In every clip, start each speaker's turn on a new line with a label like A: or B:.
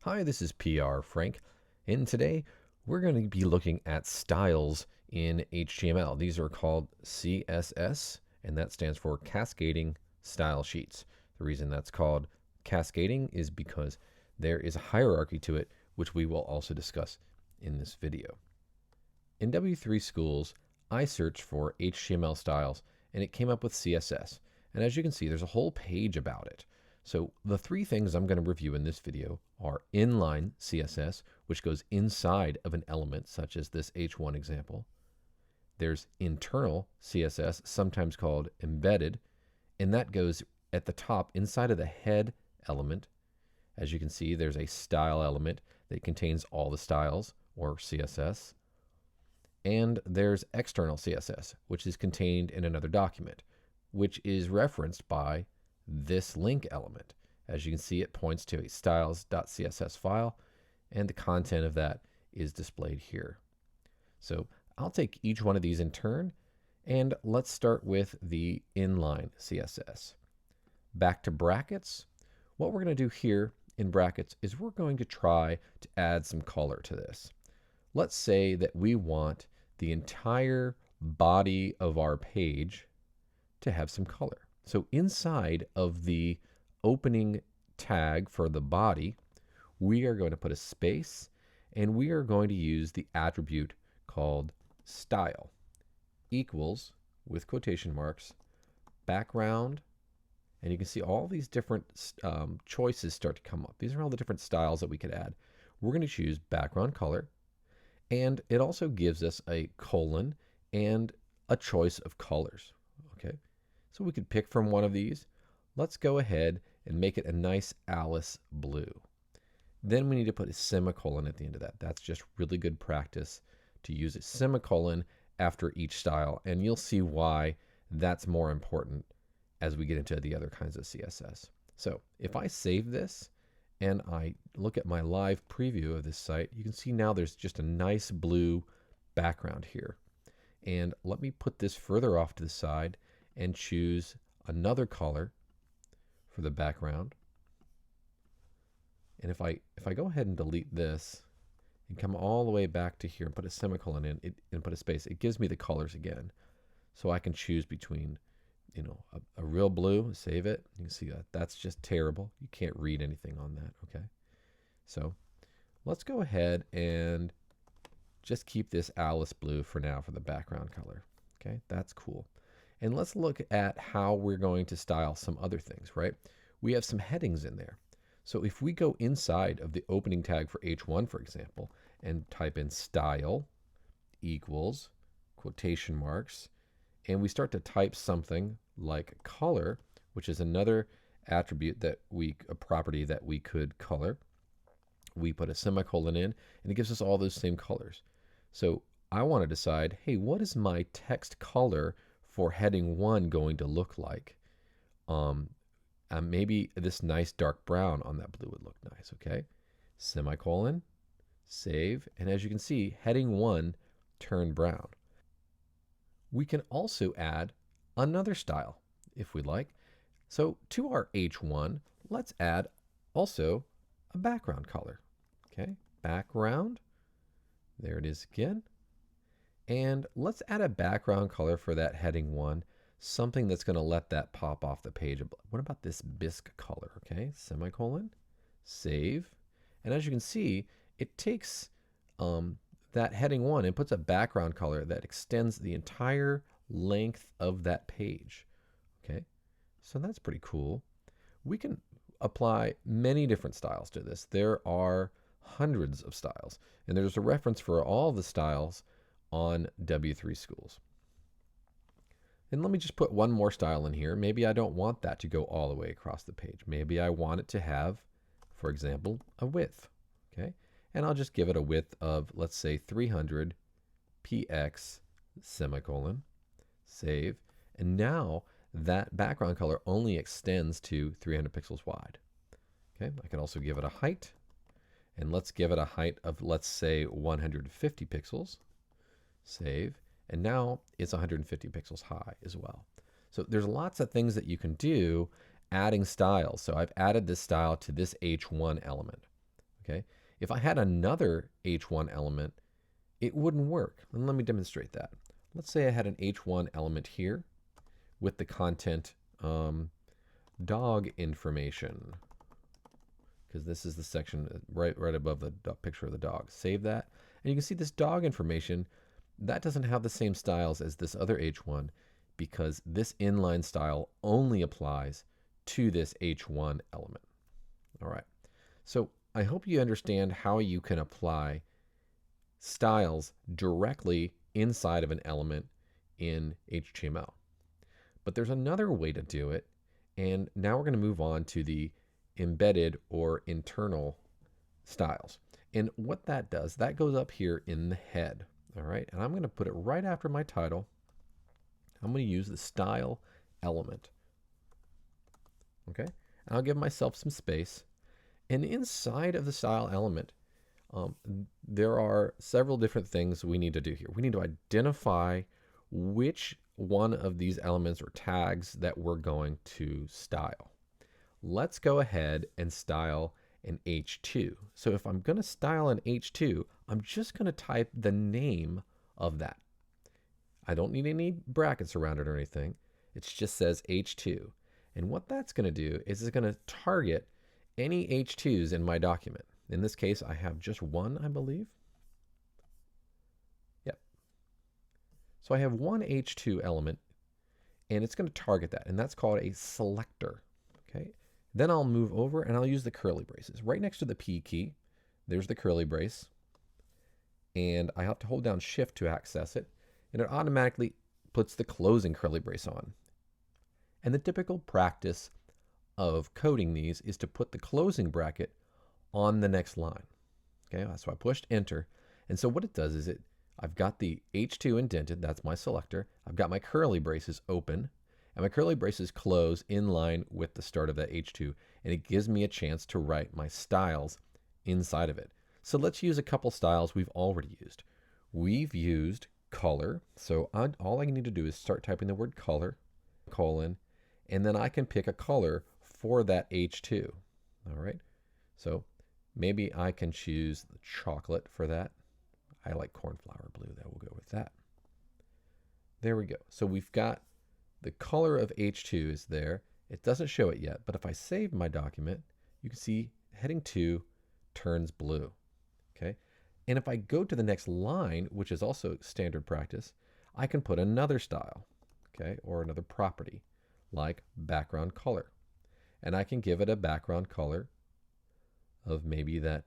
A: Hi, this is PR Frank, and today we're going to be looking at styles in HTML. These are called CSS, and that stands for Cascading Style Sheets. The reason that's called cascading is because there is a hierarchy to it, which we will also discuss in this video. In W3 Schools, I searched for HTML styles, and it came up with CSS. And as you can see, there's a whole page about it. So the three things I'm going to review in this video are inline CSS, which goes inside of an element, such as this H1 example. There's internal CSS, sometimes called embedded, and that goes at the top inside of the head element. As you can see, there's a style element that contains all the styles, or CSS. And there's external CSS, which is contained in another document, which is referenced by this link element. As you can see, it points to a styles.css file, and the content of that is displayed here. So I'll take each one of these in turn, and let's start with the inline CSS. Back to brackets. What we're going to do here in brackets is we're going to try to add some color to this. Let's say that we want the entire body of our page to have some color. So inside of the opening tag for the body, we are going to put a space, and we are going to use the attribute called style equals, with quotation marks, background, and you can see all these different choices start to come up. These are all the different styles that we could add. We're going to choose background color, and it also gives us a colon and a choice of colors. Okay. So we could pick from one of these. Let's go ahead and make it a nice Alice blue. Then we need to put a semicolon at the end of that. That's just really good practice to use a semicolon after each style, and you'll see why that's more important as we get into the other kinds of CSS. So if I save this and I look at my live preview of this site, you can see now there's just a nice blue background here. And let me put this further off to the side and choose another color for the background. And if I go ahead and delete this and come all the way back to here and put a semicolon in and put a space, it gives me the colors again. So I can choose between, a real blue, save it. You can see that that's just terrible. You can't read anything on that, okay? So let's go ahead and just keep this Alice blue for now for the background color. Okay, that's cool. And let's look at how we're going to style some other things, right? We have some headings in there. So if we go inside of the opening tag for H1, for example, and type in style equals quotation marks, and we start to type something like color, which is another attribute a property that we could color. We put a semicolon in, and it gives us all those same colors. So I want to decide, hey, what is my text color for heading 1 going to look like? Maybe this nice dark brown on that blue would look nice, okay? Semicolon, save, and as you can see, heading 1 turned brown. We can also add another style if we'd like. So to our H1, let's add also a background color. Okay, background, there it is again. And let's add a background color for that heading 1, something that's going to let that pop off the page. What about this bisque color? Okay, semicolon, save. And as you can see, it takes that heading 1 and puts a background color that extends the entire length of that page. Okay, so that's pretty cool. We can apply many different styles to this. There are hundreds of styles, and there's a reference for all the styles on W3 Schools. And let me just put one more style in here. Maybe I don't want that to go all the way across the page. Maybe I want it to have, for example, a width. Okay, and I'll just give it a width of, let's say, 300 px semicolon, save, and now that background color only extends to 300 pixels wide. Okay, I can also give it a height, and let's give it a height of, let's say, 150 pixels, save, and now it's 150 pixels high as well. So there's lots of things that you can do adding styles. So I've added this style to this H1 element. Okay. If I had another H1 element, it wouldn't work. And let me demonstrate that. Let's say I had an H1 element here with the content dog information, because this is the section right above the picture of the dog. Save that. And you can see this dog information, that doesn't have the same styles as this other H1 because this inline style only applies to this H1 element. All right. So I hope you understand how you can apply styles directly inside of an element in HTML. But there's another way to do it, and now we're going to move on to the embedded or internal styles. And what that does, that goes up here in the head. All right, and I'm going to put it right after my title. I'm going to use the style element. Okay, and I'll give myself some space. And inside of the style element, there are several different things we need to do here. We need to identify which one of these elements or tags that we're going to style. Let's go ahead and style an H2. So if I'm going to style an H2, I'm just going to type the name of that. I don't need any brackets around it or anything. It just says H2. And what that's going to do is it's going to target any H2s in my document. In this case, I have just one, I believe. Yep. So I have one H2 element, and it's going to target that, and that's called a selector. Okay. Then I'll move over, and I'll use the curly braces. Right next to the P key, there's the curly brace, and I have to hold down Shift to access it, and it automatically puts the closing curly brace on. And the typical practice of coding these is to put the closing bracket on the next line. Okay, so I pushed enter, and so what it does is I've got the H2 indented, that's my selector. I've got my curly braces open, and my curly braces close in line with the start of that H2, and it gives me a chance to write my styles inside of it. So let's use a couple styles we've already used. We've used color, so all I need to do is start typing the word color, colon, and then I can pick a color for that H2. All right, so maybe I can choose the chocolate for that. I like cornflower blue, that will go with that. There we go. So we've got the color of H2 is there. It doesn't show it yet, but if I save my document, you can see heading 2 turns blue. Okay, and if I go to the next line, which is also standard practice, I can put another style, okay, or another property like background color. And I can give it a background color of maybe that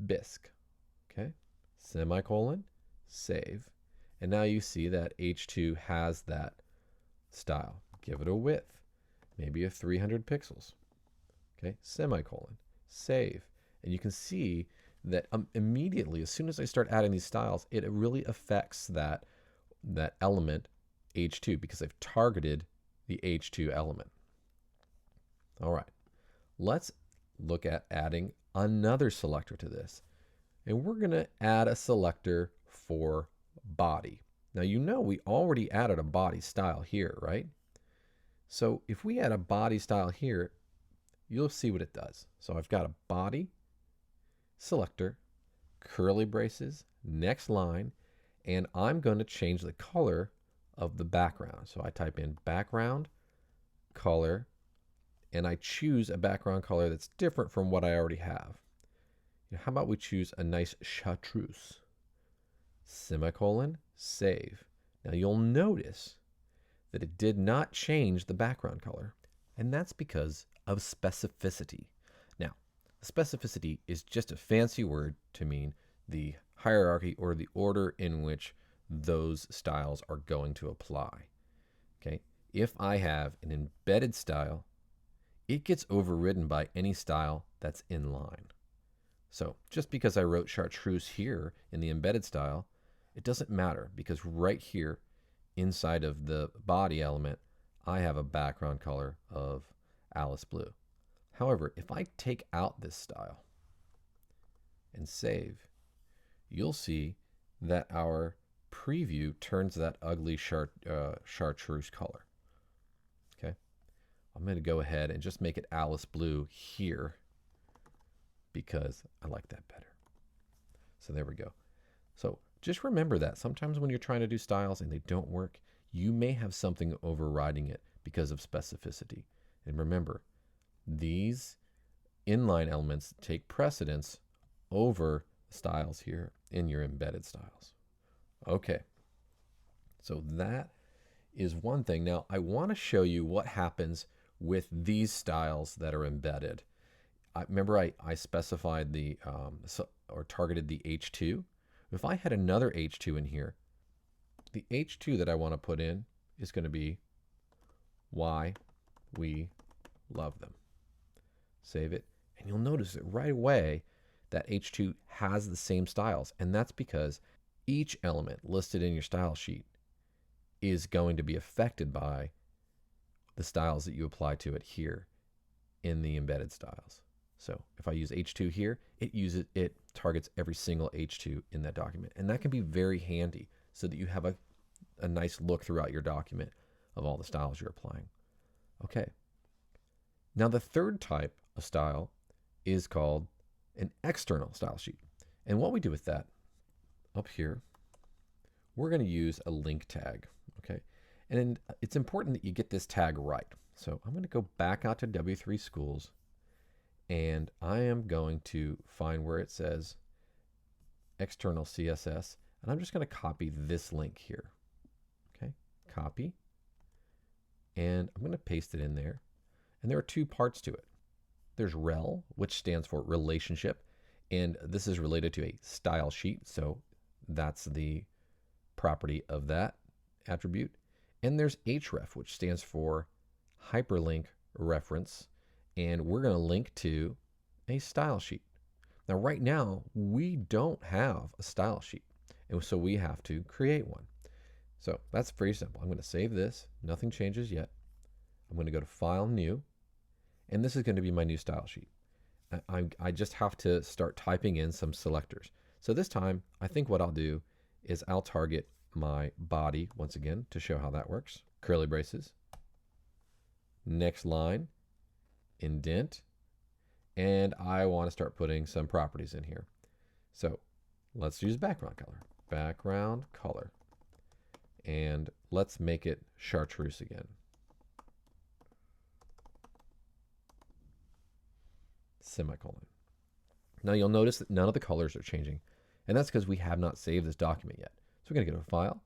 A: bisque. Okay, semicolon, save. And now you see that H2 has that style. Give it a width, maybe of 300 pixels. Okay, semicolon, save. And you can see that immediately, as soon as I start adding these styles, it really affects that element H2 because I've targeted the H2 element. All right, let's look at adding another selector to this. And we're going to add a selector for body. Now, you know we already added a body style here, right? So if we add a body style here, you'll see what it does. So I've got a body, selector, curly braces, next line, and I'm going to change the color of the background. So I type in background color, and I choose a background color that's different from what I already have. How about we choose a nice chartreuse? Semicolon, save. Now you'll notice that it did not change the background color, and that's because of specificity. Now, specificity is just a fancy word to mean the hierarchy or the order in which those styles are going to apply. Okay, if I have an embedded style, it gets overridden by any style that's in line. So just because I wrote chartreuse here in the embedded style, it doesn't matter because right here inside of the body element, I have a background color of Alice blue. However, if I take out this style and save, you'll see that our preview turns that ugly chartreuse color. Okay, I'm going to go ahead and just make it Alice blue here. because I like that better. So there we go. So just remember that sometimes when you're trying to do styles and they don't work, you may have something overriding it because of specificity. And remember, these inline elements take precedence over styles here in your embedded styles. Okay, so that is one thing. Now I want to show you what happens with these styles that are embedded. Remember I specified the or targeted the H2. If I had another H2 in here, the H2 that I want to put in is going to be why we love them. Save it, and you'll notice that right away that H2 has the same styles, and that's because each element listed in your style sheet is going to be affected by the styles that you apply to it here in the embedded styles. So if I use H2 here, it targets every single H2 in that document. And that can be very handy so that you have a nice look throughout your document of all the styles you're applying. Okay. Now the third type of style is called an external style sheet. And what we do with that, up here, we're going to use a link tag. Okay. And it's important that you get this tag right. So I'm going to go back out to W3 Schools, and I am going to find where it says external CSS, and I'm just going to copy this link here. Okay, copy, and I'm going to paste it in there. And there are two parts to it. There's rel, which stands for relationship, and this is related to a style sheet, so that's the property of that attribute. And there's href, which stands for hyperlink reference, and we're going to link to a style sheet. Now right now we don't have a style sheet, and so we have to create one. So that's very simple. I'm going to save this, nothing changes yet. I'm going to go to File, New, and this is going to be my new style sheet. I just have to start typing in some selectors. So this time I think what I'll do is I'll target my body once again to show how that works. Curly braces, next line, indent, and I want to start putting some properties in here. So let's use background color, and let's make it chartreuse again. Semicolon. Now you'll notice that none of the colors are changing, and that's because we have not saved this document yet. So we're going to go to File.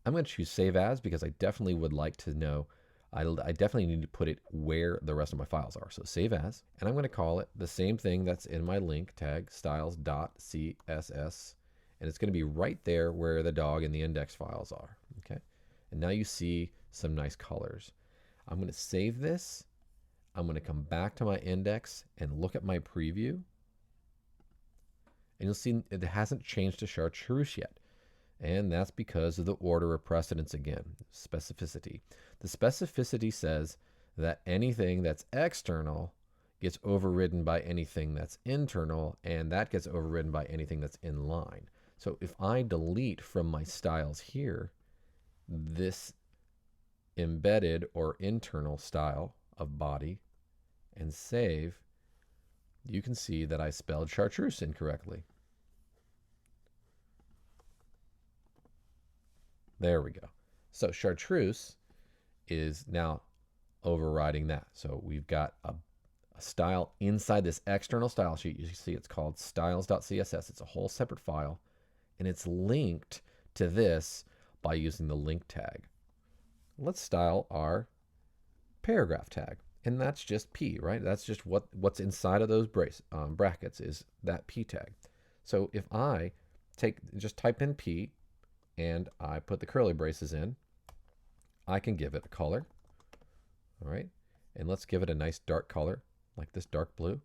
A: I'm going to choose Save As because I definitely would like to know, I definitely need to put it where the rest of my files are. So Save As, and I'm going to call it the same thing that's in my link tag, styles.css, and it's going to be right there where the dog and the index files are. Okay, and now you see some nice colors. I'm going to save this. I'm going to come back to my index and look at my preview, and you'll see it hasn't changed to chartreuse yet. And that's because of the order of precedence again, specificity. The specificity says that anything that's external gets overridden by anything that's internal, and that gets overridden by anything that's in line. So if I delete from my styles here this embedded or internal style of body and save, you can see that I spelled chartreuse incorrectly. There we go. So chartreuse is now overriding that. So we've got a style inside this external style sheet. You see it's called styles.css. It's a whole separate file, and it's linked to this by using the link tag. Let's style our paragraph tag, and that's just P, right? That's just what's inside of those brackets is that P tag. So if I just type in P, and I put the curly braces in, I can give it a color. All right, and let's give it a nice dark color like this dark blue,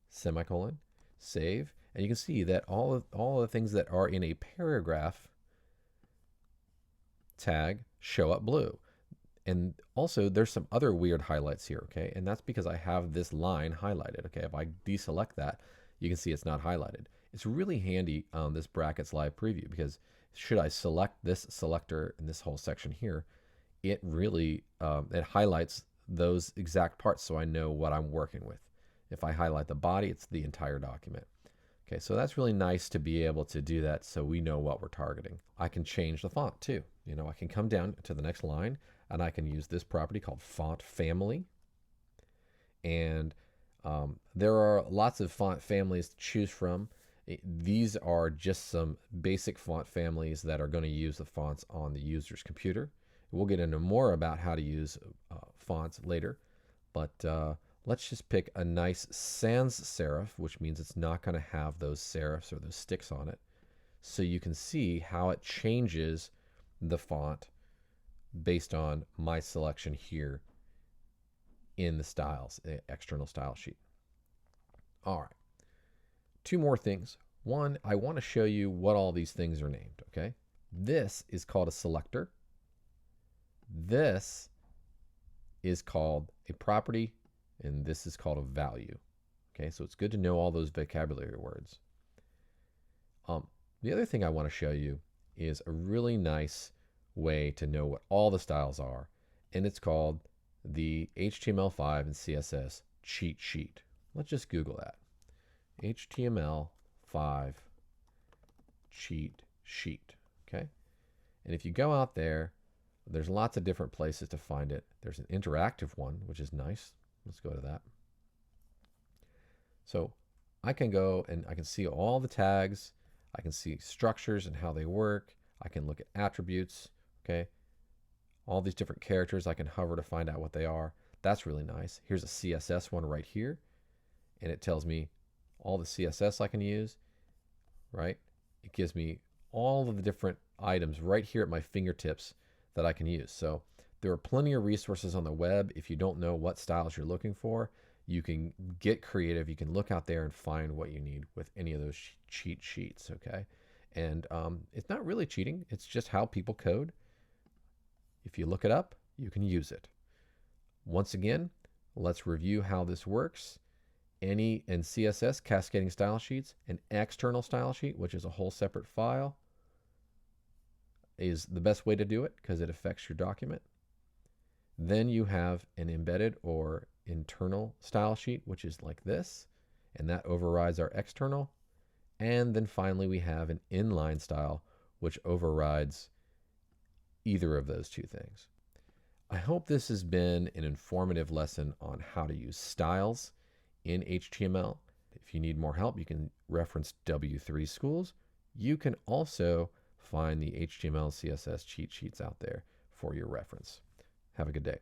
A: semicolon, save, and you can see that all of the things that are in a paragraph tag show up blue. And also there's some other weird highlights here, okay, and that's because I have this line highlighted. Okay, if I deselect that, you can see it's not highlighted. It's really handy on this brackets live preview, because should I select this selector in this whole section here, it really it highlights those exact parts so I know what I'm working with. If I highlight the body, it's the entire document. Okay, so that's really nice to be able to do that so we know what we're targeting. I can change the font too. I can come down to the next line and I can use this property called font family. And there are lots of font families to choose from. These are just some basic font families that are going to use the fonts on the user's computer. We'll get into more about how to use fonts later, but let's just pick a nice sans serif, which means it's not going to have those serifs or those sticks on it. So you can see how it changes the font based on my selection here in the styles, the external style sheet. All right. Two more things. One, I want to show you what all these things are named, okay? This is called a selector. This is called a property, and this is called a value. Okay, so it's good to know all those vocabulary words. The other thing I want to show you is a really nice way to know what all the styles are, and it's called the HTML5 and CSS cheat sheet. Let's just Google that. HTML5 cheat sheet. Okay, and if you go out there, there's lots of different places to find it. There's an interactive one, which is nice. Let's go to that. So I can go and I can see all the tags. I can see structures and how they work. I can look at attributes, okay? All these different characters, I can hover to find out what they are. That's really nice. Here's a CSS one right here, and it tells me all the CSS I can use, right? It gives me all of the different items right here at my fingertips that I can use. So there are plenty of resources on the web. If you don't know what styles you're looking for, you can get creative. You can look out there and find what you need with any of those cheat sheets, okay? And it's not really cheating. It's just how people code. If you look it up, you can use it. Once again, let's review how this works. In CSS, cascading style sheets, an external style sheet, which is a whole separate file, is the best way to do it because it affects your document. Then you have an embedded or internal style sheet, which is like this, and that overrides our external. And then finally we have an inline style, which overrides either of those two things. I hope this has been an informative lesson on how to use styles in HTML. If you need more help, you can reference W3 Schools. You can also find the HTML CSS cheat sheets out there for your reference. Have a good day.